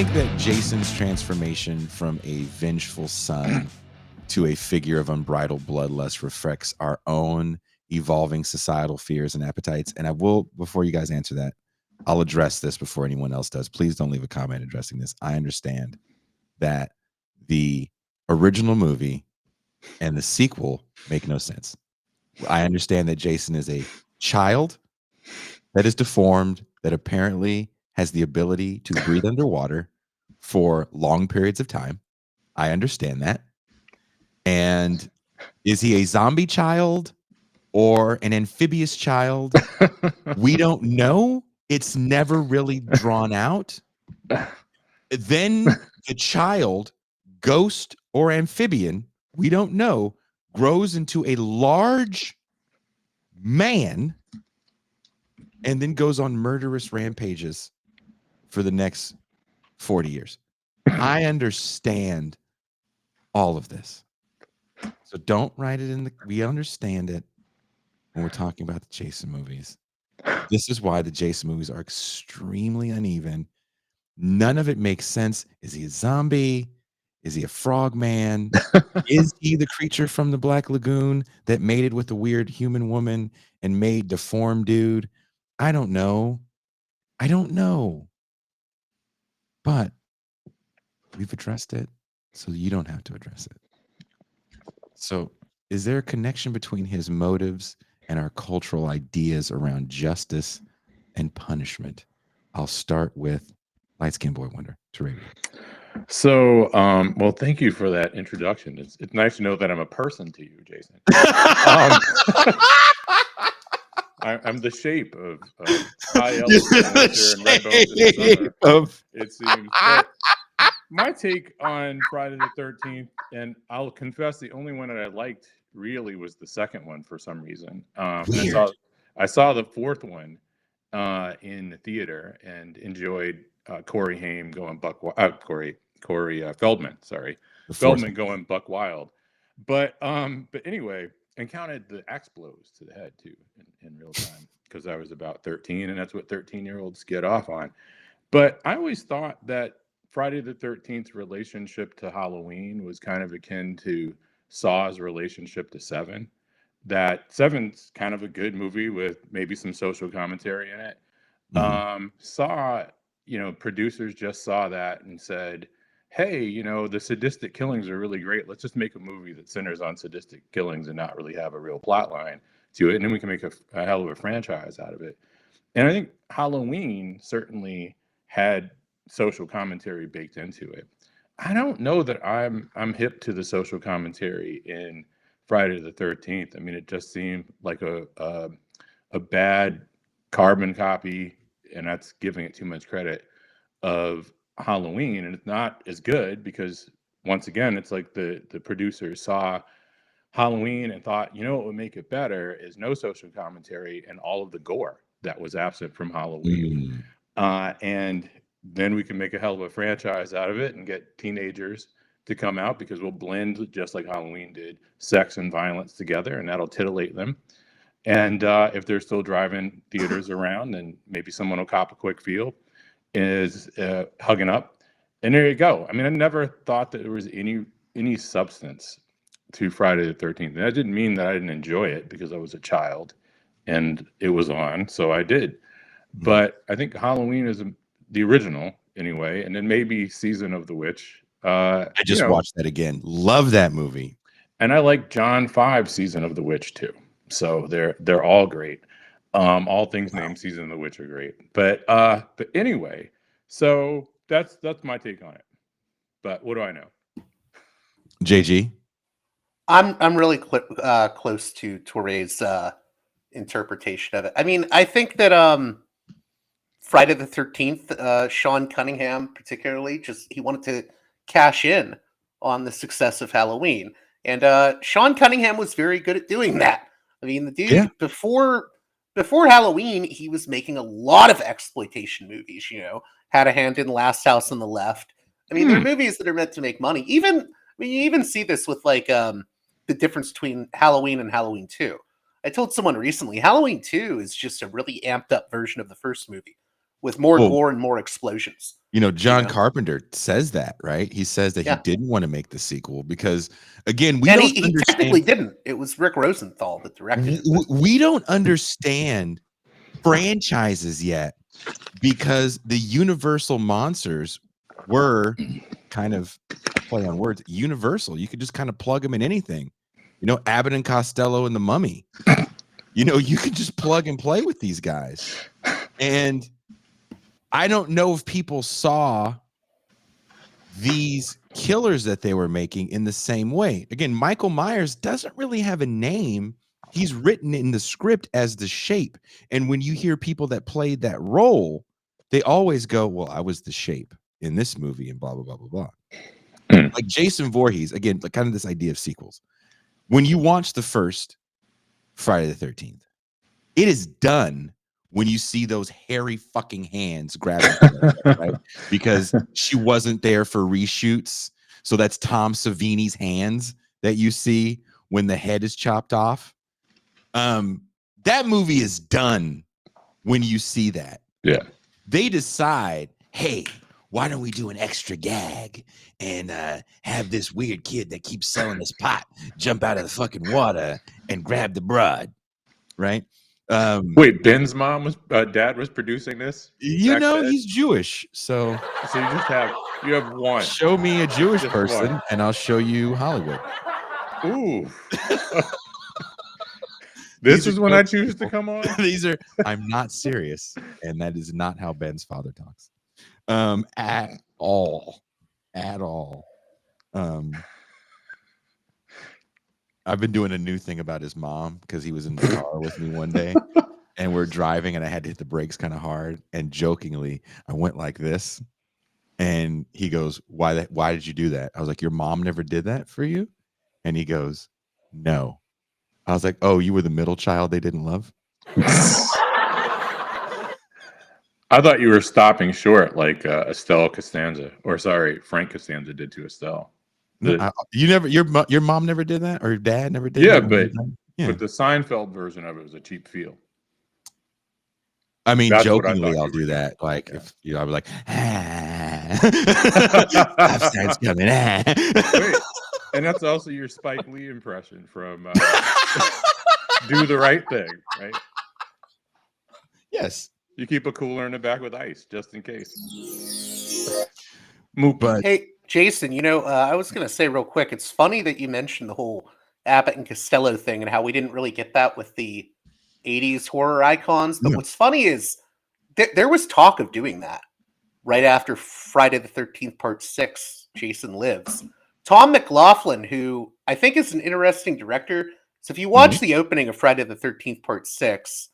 think that Jason's transformation from a vengeful son to a figure of unbridled bloodlust reflects our own evolving societal fears and appetites? And I will, before you guys answer that, I'll address this before anyone else does. Please don't leave a comment addressing this. I understand that the original movie and the sequel make no sense. I understand that Jason is a child that is deformed, that apparently has the ability to breathe underwater for long periods of time. I understand that. And is he a zombie child or an amphibious child? We don't know. It's never really drawn out. Then the child, ghost or amphibian, we don't know, grows into a large man and then goes on murderous rampages for the next 40 years. I understand all of this. So don't write it in the, we understand it when we're talking about the Jason movies. This is why the Jason movies are extremely uneven. None of it makes sense. Is he a zombie? Is he a frog man? Is he the creature from the Black Lagoon that mated with a weird human woman and made deformed dude? I don't know. I don't know. But we've addressed it, so you don't have to address it. So is there a connection between his motives and our cultural ideas around justice and punishment? I'll start with Light Skin Boy Wonder to radio. So, well, thank you for that introduction. It's nice to know that I'm a person to you, Jason. I'm the shape of high elves in winter and red bones in the summer. It seems. But my take on Friday the 13th, and I'll confess, the only one that I liked really was the second one for some reason. And I saw the fourth one in the theater and enjoyed Corey Haim going Corey Feldman, Feldman going buck wild. But anyway, and counted the axe blows to the head too in real time because I was about 13, and that's what 13-year-olds get off on. But I always thought that Friday the 13th relationship to Halloween was kind of akin to Saw's relationship to Seven. That Seven's kind of a good movie with maybe some social commentary in it. Saw, producers just saw that and said, hey, the sadistic killings are really great. Let's just make a movie that centers on sadistic killings and not really have a real plot line to it. And then we can make a hell of a franchise out of it. And I think Halloween certainly had social commentary baked into it. I don't know that I'm hip to the social commentary in Friday the 13th. I mean, it just seemed like a bad carbon copy, and that's giving it too much credit, of Halloween. And it's not as good because, once again, it's like the producers saw Halloween and thought, what would make it better is no social commentary and all of the gore that was absent from Halloween. And then we can make a hell of a franchise out of it and get teenagers to come out because we'll blend, just like Halloween did, sex and violence together, and that'll titillate them. And if they're still driving theaters around, then maybe someone will cop a quick feel, is hugging up. And there you go. I mean, I never thought that there was any substance to Friday the 13th. And that didn't mean that I didn't enjoy it because I was a child and it was on, so I did. But I think Halloween is the original anyway, and then maybe Season of the Witch. I just watched that again. Love that movie. And I like John 5 Season of the Witch too. So they're all great. All things named Season of the Witch are great. But anyway, so that's my take on it. But what do I know? JG? I'm really close to Toure's interpretation of it. I mean, I think that Friday the 13th, Sean Cunningham particularly, he wanted to cash in on the success of Halloween. And Sean Cunningham was very good at doing that. I mean, the dude, before Halloween, he was making a lot of exploitation movies, had a hand in Last House on the Left. I mean, they're movies that are meant to make money. You even see this with the difference between Halloween and Halloween 2. I told someone recently, Halloween 2 is just a really amped up version of the first movie. with more gore and more explosions. John Carpenter says that, right? He says that he didn't want to make the sequel because, again, he technically didn't. It was Rick Rosenthal that directed it. We don't understand franchises yet because the Universal monsters were kind of play on words. Universal. You could just kind of plug them in anything. Abbott and Costello and the Mummy. You could just plug and play with these guys. And I don't know if people saw these killers that they were making in the same way. Again, Michael Myers doesn't really have a name. He's written in the script as the Shape. And when you hear people that played that role, they always go, well, I was the Shape in this movie and blah, blah, blah, blah, blah. Like Jason Voorhees, again, like kind of this idea of sequels. When you watch the first Friday the 13th, it is done when you see those hairy fucking hands grabbing her, right? Because she wasn't there for reshoots. So that's Tom Savini's hands that you see when the head is chopped off. That movie is done when you see that. Yeah. They decide, hey, why don't we do an extra gag and have this weird kid that keeps selling this pot jump out of the fucking water and grab the broad, right? Wait, Ben's dad was producing this? He's Jewish, so you have one. Show me a Jewish person and I'll show you Hollywood. Ooh. This is when I choose to come on. I'm not serious, and that is not how Ben's father talks. At all. I've been doing a new thing about his mom because he was in the car with me one day and we're driving and I had to hit the brakes kind of hard, and jokingly I went like this and he goes, why did you do that? I was like, your mom never did that for you? And he goes, no. I was like, oh, you were the middle child they didn't love? I thought you were stopping short like Estelle Costanza, Frank Costanza did to Estelle. Your mom never did that, or your dad never did that? But the Seinfeld version of it was a cheap feel. I mean, that's jokingly, I'll do that. Like, if I'll be like, Upside's coming. Wait, and that's also your Spike Lee impression from Do the Right Thing, right? Yes. You keep a cooler in the back with ice just in case. But hey, Jason, I was going to say real quick, it's funny that you mentioned the whole Abbott and Costello thing and how we didn't really get that with the 80s horror icons. But what's funny is there was talk of doing that right after Friday the 13th Part 6, Jason Lives. Tom McLaughlin, who I think is an interesting director. So if you watch the opening of Friday the 13th Part 6,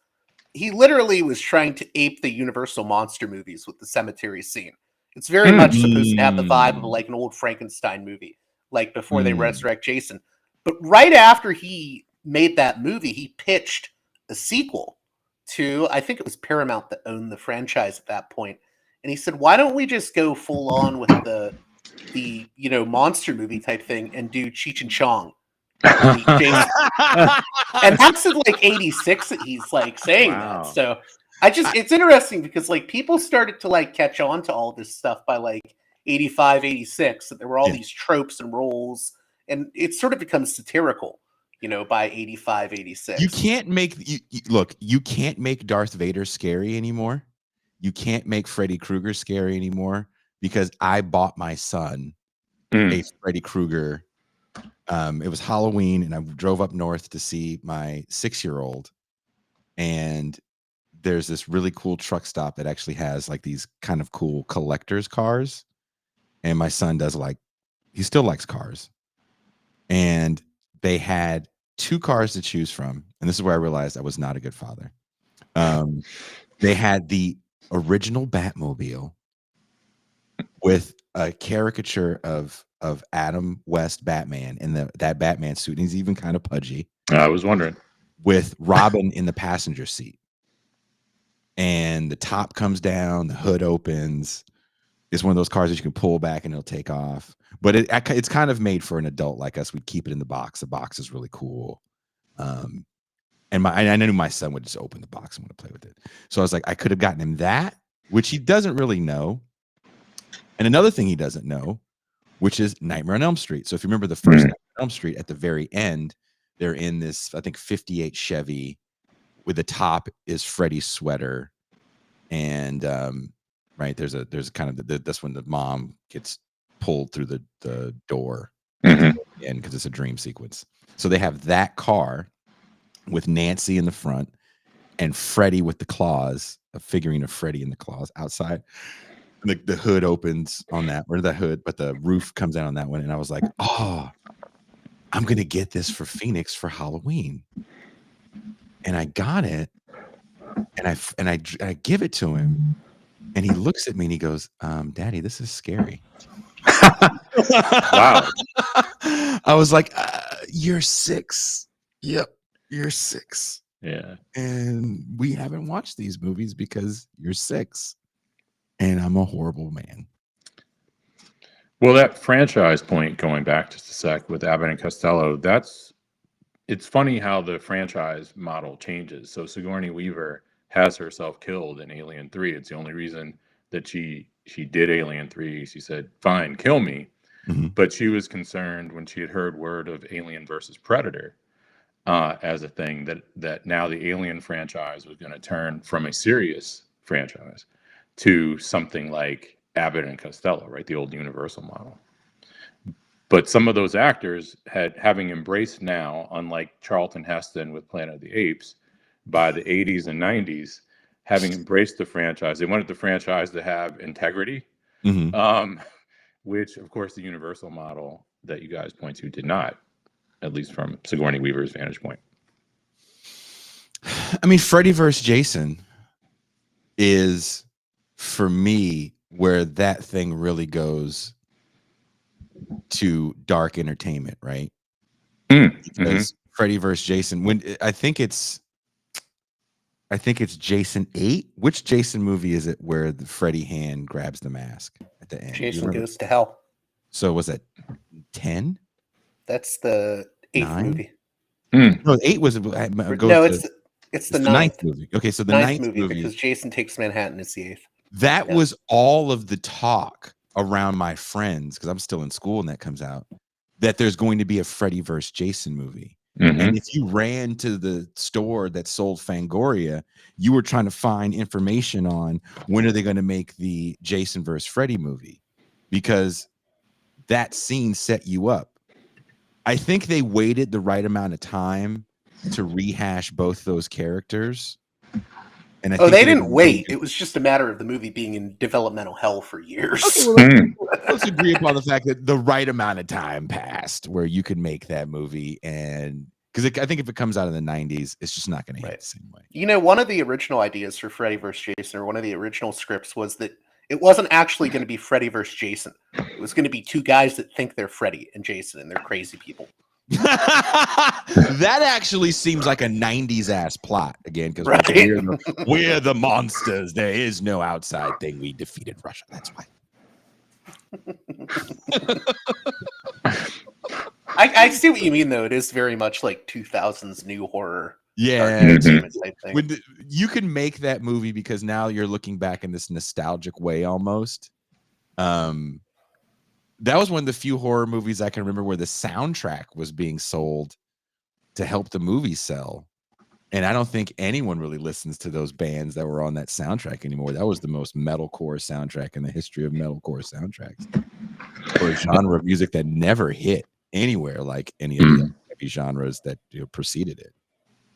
he literally was trying to ape the Universal monster movies with the cemetery scene. It's very much supposed to have the vibe of like an old Frankenstein movie, like before they resurrect Jason. But right after he made that movie, he pitched a sequel to, I think it was Paramount that owned the franchise at that point. And he said, why don't we just go full on with the monster movie type thing and do Cheech and Chong? And that's in like 86 that he's like saying that. So it's interesting because like people started to like catch on to all this stuff by like 85, 86, that there were all these tropes and roles, and it sort of becomes satirical, by 85, 86. You can't make you can't make Darth Vader scary anymore. You can't make Freddy Krueger scary anymore because I bought my son a Freddy Krueger. It was Halloween and I drove up north to see my 6-year-old, and there's this really cool truck stop that actually has like these kind of cool collector's cars. And my son he still likes cars. And they had 2 cars to choose from. And this is where I realized I was not a good father. They had the original Batmobile with a caricature of Adam West Batman in that Batman suit. And he's even kind of pudgy. I was wondering. With Robin in the passenger seat. And the top comes down, the hood opens. It's one of those cars that you can pull back and it'll take off. But it's kind of made for an adult like us. We'd keep it in the box. The box is really cool. And I knew my son would just open the box and want to play with it. So I was like, I could have gotten him that, which he doesn't really know. And another thing he doesn't know, which is Nightmare on Elm Street. So if you remember the first Nightmare on Elm Street, at the very end, they're in this, I think, 58 Chevy with the top is Freddy's sweater. And right, there's kind of that's when the mom gets pulled through the door and because it's a dream sequence. So they have that car with Nancy in the front and Freddy with the claws, a figurine of Freddy in the claws outside. And the hood opens on that, or the hood, but the roof comes out on that one. And I was like, oh, I'm gonna get this for Phoenix for Halloween. And I got it, and I give it to him, and he looks at me and he goes, Daddy, this is scary. Wow. I was like, you're 6. Yep, you're 6. Yeah. And we haven't watched these movies because you're 6. And I'm a horrible man. Well, that franchise point, going back just a sec with Abbott and Costello, it's funny how the franchise model changes. So Sigourney Weaver has herself killed in Alien 3. It's the only reason that she did Alien 3. She said, fine, kill me. Mm-hmm. But she was concerned when she had heard word of Alien versus Predator as a thing that now the Alien franchise was going to turn from a serious franchise to something like Abbott and Costello, right? The old Universal model. But some of those actors having embraced now, unlike Charlton Heston with Planet of the Apes, by the 80s and 90s, having embraced the franchise, they wanted the franchise to have integrity, which, of course, the Universal model that you guys point to did not, at least from Sigourney Weaver's vantage point. I mean, Freddy vs. Jason is, for me, where that thing really goes to dark entertainment, right? Because Freddy vs. Jason, when I think it's Jason 8. Which Jason movie is it where the Freddy hand grabs the mask at the end? Jason Goes to Hell. So was that 10? That's the 8th 9? movie. No, 8 was It's the 9th movie. Okay, so the 9th 9th movie because Jason Takes Manhattan is the 8th. That was all of the talk around my friends, because I'm still in school and that comes out, that there's going to be a Freddy vs. Jason movie. And if you ran to the store that sold Fangoria, you were trying to find information on when are they going to make the Jason vs. Freddy movie, because that scene set you up. I think they waited the right amount of time to rehash both those characters. And they didn't wait. It was just a matter of the movie being in developmental hell for years. Okay, well, let's agree upon the fact that the right amount of time passed where you could make that movie. And because I think if it comes out in the 90s, it's just not going to hit the same way. You know, one of the original ideas for Freddy vs. Jason, or one of the original scripts, was that it wasn't actually going to be Freddy vs. Jason. It was going to be two guys that think they're Freddy and Jason, and they're crazy people. That actually seems like a 90s ass plot again, because we're the monsters. There is no outside thing. We defeated Russia. That's why. I see what you mean, though. It is very much like 2000s new horror. Yeah, type thing. You can make that movie because now you're looking back in this nostalgic way almost. That was one of the few horror movies I can remember where the soundtrack was being sold to help the movie sell. And I don't think anyone really listens to those bands that were on that soundtrack anymore. That was the most metalcore soundtrack in the history of metalcore soundtracks, or a genre of music that never hit anywhere like any of the heavy genres that preceded it.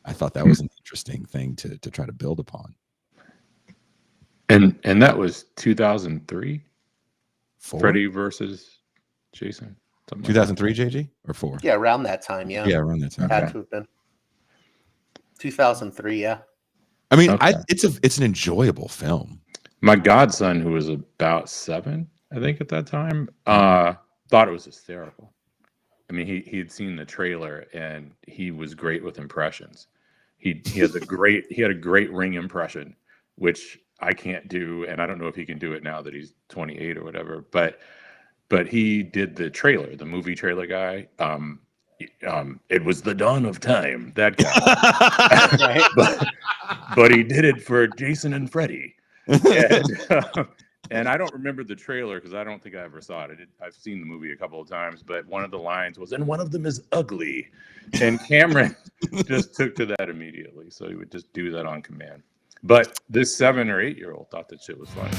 I thought that was an interesting thing to try to build upon. And that was 2003? 4? Freddy versus Jason. 2003, JG, or 4? Yeah, around that time. Yeah, around that time. Had to have been 2003. Yeah. I mean, it's an enjoyable film. My godson, who was about 7, I think at that time, thought it was hysterical. I mean, he had seen the trailer and he was great with impressions. He had a great Ring impression, which I can't do, and I don't know if he can do it now that he's 28 or whatever. But he did the trailer, the movie trailer guy. It was the dawn of time, that guy. but he did it for Jason and Freddy. And I don't remember the trailer because I don't think I ever saw it. I've seen the movie a couple of times, but one of the lines was, "And one of them is ugly," and Cameron just took to that immediately. So he would just do that on command. But this 7 or 8 year old thought that shit was funny.